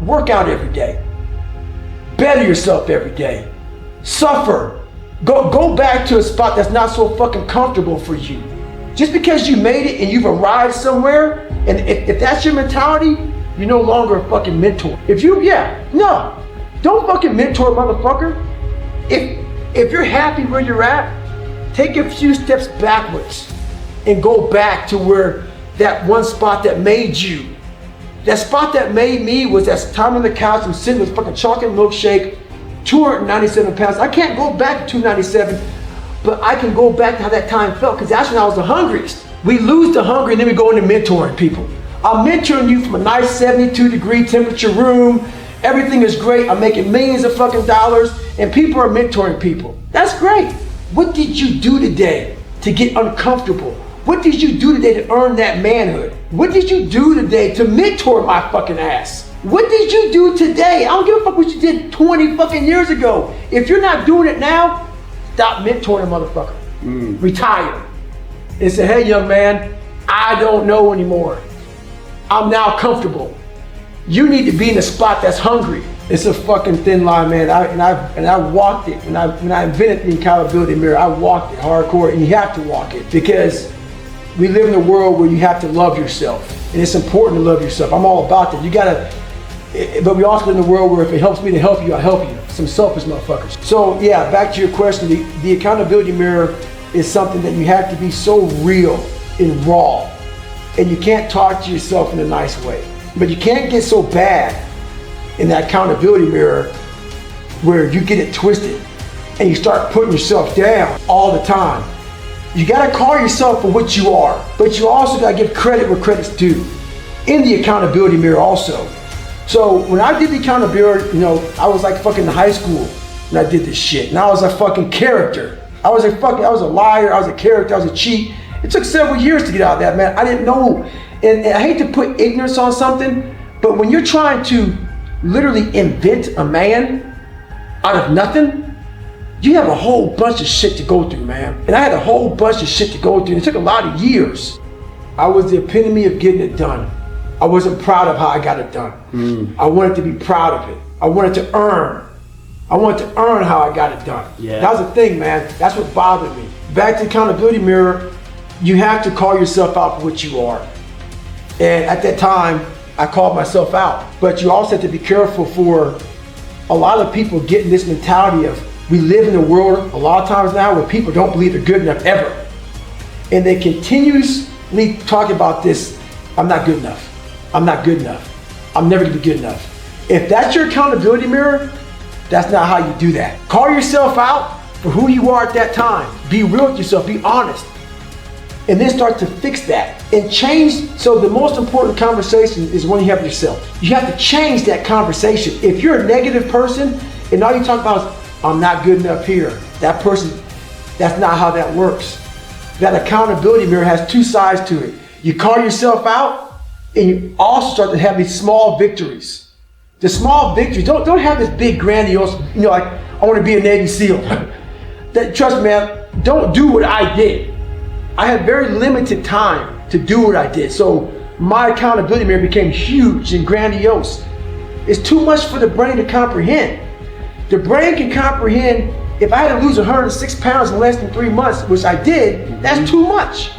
Work out every day. Better yourself every day. Suffer. Go back to a spot that's not so fucking comfortable for you. Just because you made it and you've arrived somewhere, and if that's your mentality, you're no longer a fucking mentor. Don't fucking mentor, motherfucker. If you're happy where you're at, take a few steps backwards and go back to where that one spot that made you. That spot that made me was that time on the couch, I'm sitting with fucking chocolate milkshake, 297 pounds. I can't go back to 297, but I can go back to how that time felt, because that's when I was the hungriest. We lose the hunger and then we go into mentoring people. I'm mentoring you from a nice 72-degree temperature room. Everything is great. I'm making millions of fucking dollars and people are mentoring people. That's great. What did you do today to get uncomfortable? What did you do today to earn that manhood? What did you do today to mentor my fucking ass? What did you do today? I don't give a fuck what you did 20 fucking years ago. If you're not doing it now, stop mentoring a motherfucker. Retire. And say, hey young man, I don't know anymore. I'm now comfortable. You need to be in a spot that's hungry. It's a fucking thin line, man. I walked it. When I invented the accountability mirror, I walked it hardcore, and you have to walk it, because we live in a world where you have to love yourself, and it's important to love yourself. I'm all about that. You gotta, but we also live in a world where if it helps me to help you, I help you. Some selfish motherfuckers. So yeah, back to your question, the accountability mirror is something that you have to be so real and raw, and you can't talk to yourself in a nice way. But you can't get so bad in that accountability mirror where you get it twisted and you start putting yourself down all the time. You gotta call yourself for what you are, but you also gotta give credit where credit's due in the accountability mirror also. So when I did the accountability, I was like fucking in high school when I did this shit, and I was a fucking character. I was a liar, I was a character, I was a cheat. It took several years to get out of that, man. I didn't know, and I hate to put ignorance on something, but when you're trying to literally invent a man out of nothing, you have a whole bunch of shit to go through, man. And I had a whole bunch of shit to go through, and it took a lot of years. I was the epitome of getting it done. I wasn't proud of how I got it done. I wanted to be proud of it. I wanted to earn. I wanted to earn how I got it done. Yeah. That was the thing, man. That's what bothered me. Back to the accountability mirror, you have to call yourself out for what you are. And at that time, I called myself out. But you also have to be careful for a lot of people getting this mentality of, we live in a world a lot of times now where people don't believe they're good enough ever. And they continuously talk about this, I'm not good enough. I'm not good enough. I'm never gonna be good enough. If that's your accountability mirror, that's not how you do that. Call yourself out for who you are at that time. Be real with yourself, be honest. And then start to fix that and change. So the most important conversation is one you have with yourself. You have to change that conversation. If you're a negative person and all you talk about is, I'm not good enough here, that person, that's not how that works. That accountability mirror has two sides to it. You call yourself out, and you also start to have these small victories. The small victories, don't have this big grandiose, like, I want to be a Navy SEAL. Trust me, man, don't do what I did. I had very limited time to do what I did. So my accountability mirror became huge and grandiose. It's too much for the brain to comprehend. The brain can comprehend, if I had to lose 106 pounds in less than 3 months, which I did, that's too much.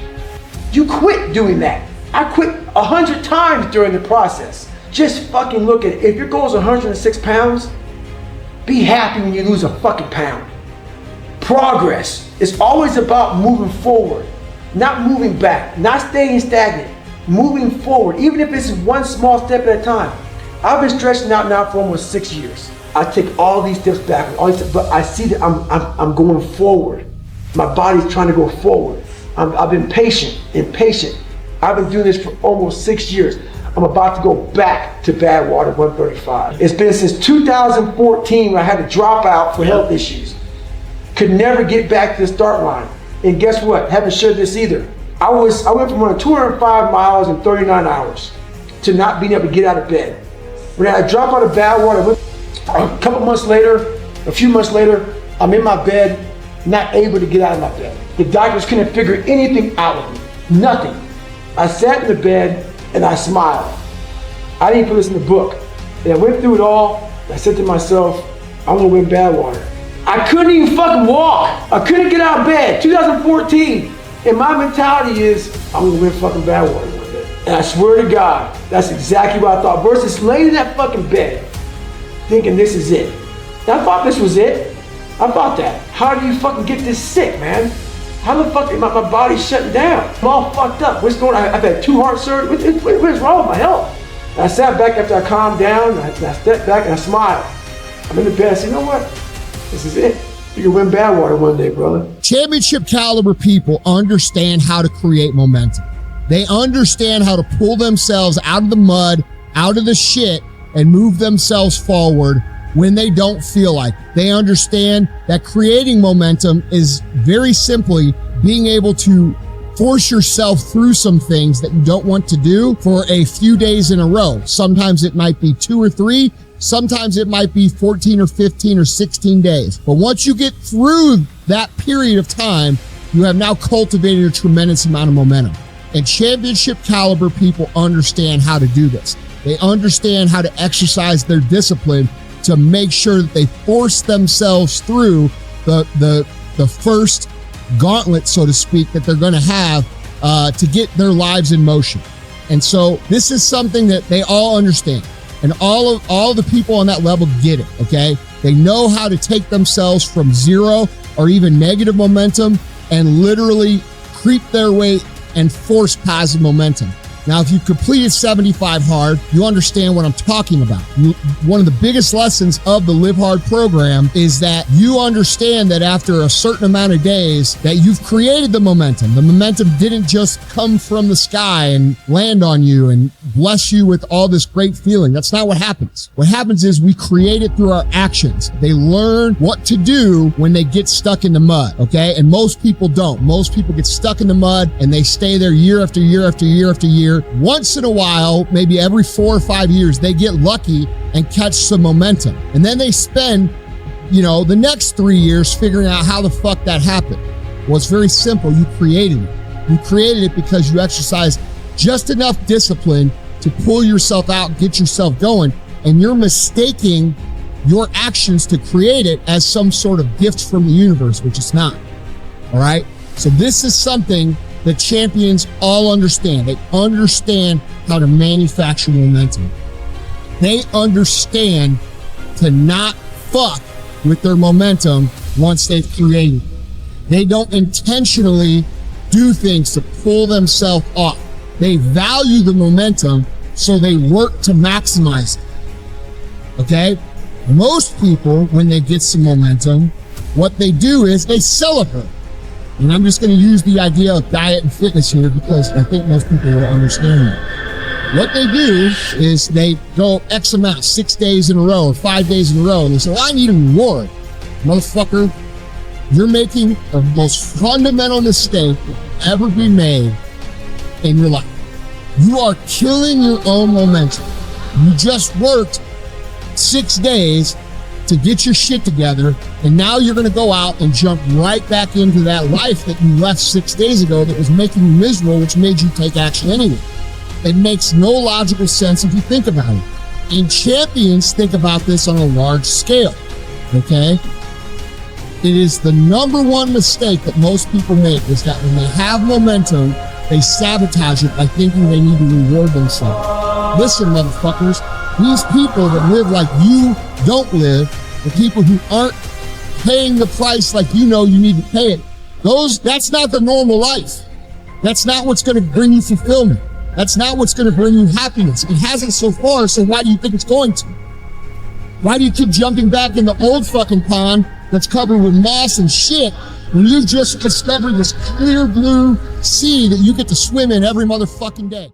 You quit doing that. I quit 100 times during the process. Just fucking look at it. If your goal is 106 pounds, be happy when you lose a fucking pound. Progress is always about moving forward, not moving back, not staying stagnant, moving forward, even if it's one small step at a time. I've been stretching out now for almost 6 years. I take all these steps back, but I see that I'm going forward. My body's trying to go forward. I've been patient and patient. I've been doing this for almost 6 years. I'm about to go back to bad water 135. It's been since 2014 when I had to drop out for health issues. Could never get back to the start line. And guess what? Haven't shared this either. I went from running 205 miles in 39 hours to not being able to get out of bed. When I dropped out of bad water, a couple months later, a few months later, I'm in my bed, not able to get out of my bed. The doctors couldn't figure anything out of me, nothing. I sat in the bed and I smiled. I didn't put this in the book. And I went through it all. I said to myself, I'm gonna win Badwater. I couldn't even fucking walk. I couldn't get out of bed. 2014. And my mentality is, I'm gonna win fucking Badwater one day. And I swear to God, that's exactly what I thought. Versus laying in that fucking bed, thinking this is it. And I thought this was it. I thought that. How do you fucking get this sick, man? How the fuck, my body's shutting down? I'm all fucked up. What's going on? I've had 2 heart surgeries. What is wrong with my health? And I sat back after I calmed down, and I stepped back and I smiled. I'm in the bed, I said, you know what? This is it. You can win Badwater one day, brother. Championship caliber people understand how to create momentum. They understand how to pull themselves out of the mud, out of the shit, and move themselves forward when they don't feel like it. They understand that creating momentum is very simply being able to force yourself through some things that you don't want to do for a few days in a row. Sometimes it might be 2 or 3. Sometimes it might be 14 or 15 or 16 days. But once you get through that period of time, you have now cultivated a tremendous amount of momentum. And championship caliber people understand how to do this. They understand how to exercise their discipline to make sure that they force themselves through the first gauntlet, so to speak, that they're going to have to get their lives in motion. And so this is something that they all understand. And all the people on that level get it, okay? They know how to take themselves from 0 or even negative momentum and literally creep their way and force positive momentum. Now, if you completed 75 hard, you understand what I'm talking about. One of the biggest lessons of the Live Hard program is that you understand that after a certain amount of days that you've created the momentum. The momentum didn't just come from the sky and land on you and bless you with all this great feeling. That's not what happens. What happens is we create it through our actions. They learn what to do when they get stuck in the mud, okay? And most people don't. Most people get stuck in the mud and they stay there year after year after year after year. Once in a while, maybe every 4 or 5 years, they get lucky and catch some momentum. And then they spend, the next 3 years figuring out how the fuck that happened. Well, it's very simple. You created it. You created it because you exercised just enough discipline to pull yourself out, get yourself going. And you're mistaking your actions to create it as some sort of gift from the universe, which it's not. All right? So this is something the champions all understand. They understand how to manufacture momentum. They understand to not fuck with their momentum once they've created it. They don't intentionally do things to pull themselves off. They value the momentum, so they work to maximize it. Okay? Most people, when they get some momentum, what they do is they celebrate. And I'm just going to use the idea of diet and fitness here because I think most people will understand that. What they do is they go X amount, 6 days in a row or 5 days in a row, and they say, well, I need a reward. Motherfucker, you're making the most fundamental mistake that ever be made in your life. You are killing your own momentum. You just worked 6 days to get your shit together, and now you're going to go out and jump right back into that life that you left 6 days ago that was making you miserable, which made you take action anyway. It makes no logical sense if you think about it. And champions think about this on a large scale, okay? It is the number one mistake that most people make is that when they have momentum, they sabotage it by thinking they need to reward themselves. Listen, motherfuckers, these people that live like you don't live, the people who aren't paying the price like you need to pay it, that's not the normal life. That's not what's going to bring you fulfillment. That's not what's going to bring you happiness. It hasn't so far, so why do you think it's going to? Why do you keep jumping back in the old fucking pond that's covered with moss and shit when you've just discovered this clear blue sea that you get to swim in every motherfucking day?